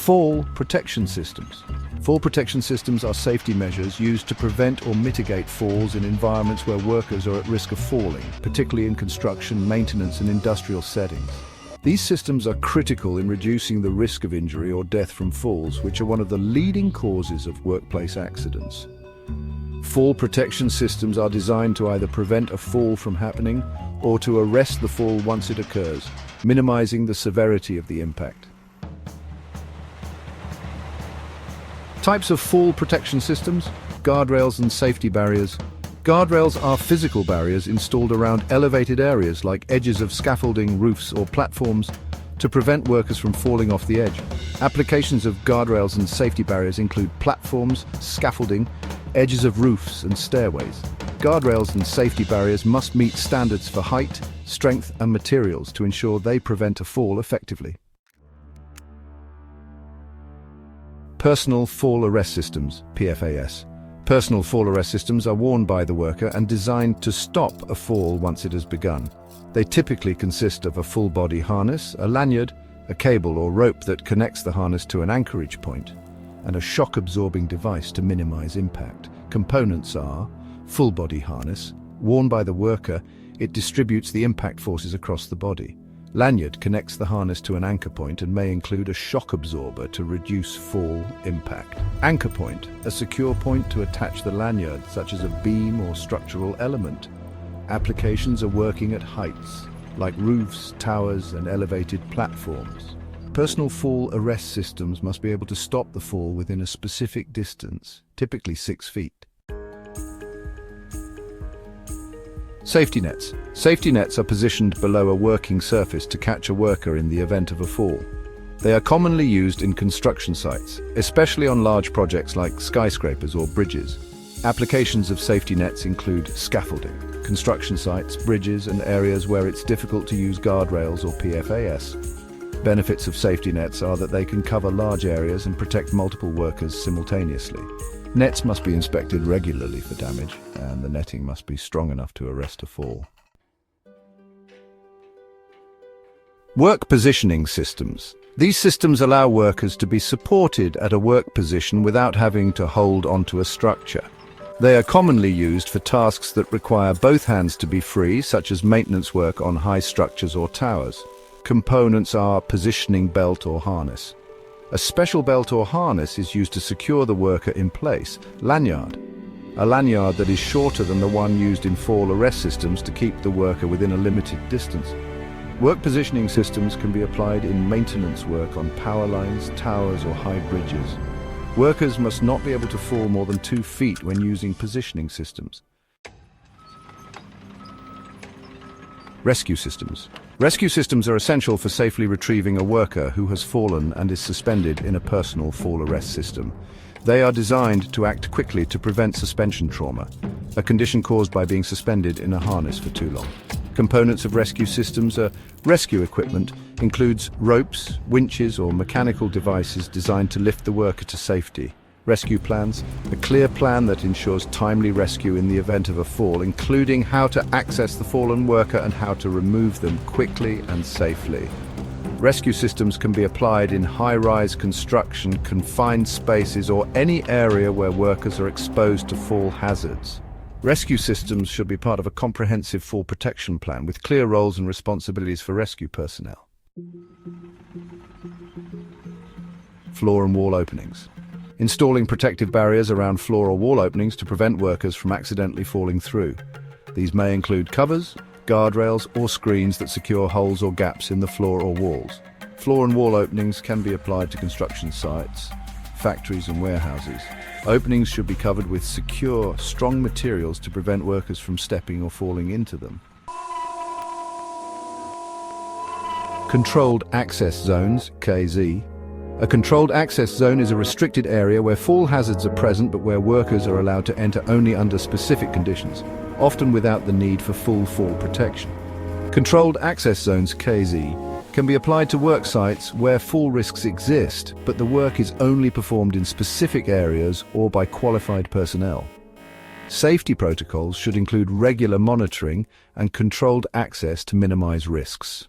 Fall protection systems. Fall protection systems are safety measures used to prevent or mitigate falls in environments where workers are at risk of falling, particularly in construction, maintenance, and industrial settings. These systems are critical in reducing the risk of injury or death from falls, which are one of the leading causes of workplace accidents. Fall protection systems are designed to either prevent a fall from happening or to arrest the fall once it occurs, minimizing the severity of the impact. Types of fall protection systems: guardrails and safety barriers. Guardrails are physical barriers installed around elevated areas like edges of scaffolding, roofs, or platforms to prevent workers from falling off the edge. Applications of guardrails and safety barriers include platforms, scaffolding, edges of roofs, and stairways. Guardrails and safety barriers must meet standards for height, strength, and materials to ensure they prevent a fall effectively. Personal Fall Arrest Systems, PFAS. Personal fall arrest systems are worn by the worker and designed to stop a fall once it has begun. They typically consist of a full-body harness, a lanyard, a cable or rope that connects the harness to an anchorage point, and a shock-absorbing device to minimize impact. Components are full-body harness. Worn by the worker, it distributes the impact forces across the body. Lanyard connects the harness to an anchor point and may include a shock absorber to reduce fall impact. Anchor point, a secure point to attach the lanyard, such as a beam or structural element. Applications are working at heights, like roofs, towers, and elevated platforms. Personal fall arrest systems must be able to stop the fall within a specific distance, typically 6 feet. Safety nets. Safety nets are positioned below a working surface to catch a worker in the event of a fall. They are commonly used in construction sites, especially on large projects like skyscrapers or bridges. Applications of safety nets include scaffolding, construction sites, bridges, and areas where it's difficult to use guardrails or PFAS. Benefits of safety nets are that they can cover large areas and protect multiple workers simultaneously. Nets must be inspected regularly for damage, and the netting must be strong enough to arrest a fall. Work positioning systems. These systems allow workers to be supported at a work position without having to hold onto a structure. They are commonly used for tasks that require both hands to be free, such as maintenance work on high structures or towers. Components are positioning belt or harness. A special belt or harness is used to secure the worker in place. Lanyard. A lanyard that is shorter than the one used in fall arrest systems to keep the worker within a limited distance. Work positioning systems can be applied in maintenance work on power lines, towers, or high bridges. Workers must not be able to fall more than 2 feet when using positioning systems. Rescue systems. Rescue systems are essential for safely retrieving a worker who has fallen and is suspended in a personal fall arrest system. They are designed to act quickly to prevent suspension trauma, a condition caused by being suspended in a harness for too long. Components of rescue systems are rescue equipment, includes ropes, winches, or mechanical devices designed to lift the worker to safety. Rescue plans, a clear plan that ensures timely rescue in the event of a fall, including how to access the fallen worker and how to remove them quickly and safely. Rescue systems can be applied in high-rise construction, confined spaces, or any area where workers are exposed to fall hazards. Rescue systems should be part of a comprehensive fall protection plan with clear roles and responsibilities for rescue personnel. Floor and wall openings. Installing protective barriers around floor or wall openings to prevent workers from accidentally falling through. These may include covers, guardrails, or screens that secure holes or gaps in the floor or walls. Floor and wall openings can be applied to construction sites, factories, and warehouses. Openings should be covered with secure, strong materials to prevent workers from stepping or falling into them. Controlled Access Zones, KZ. A controlled access zone is a restricted area where fall hazards are present but where workers are allowed to enter only under specific conditions, often without the need for full fall protection. Controlled access zones, KZ, can be applied to work sites where fall risks exist, but the work is only performed in specific areas or by qualified personnel. Safety protocols should include regular monitoring and controlled access to minimize risks.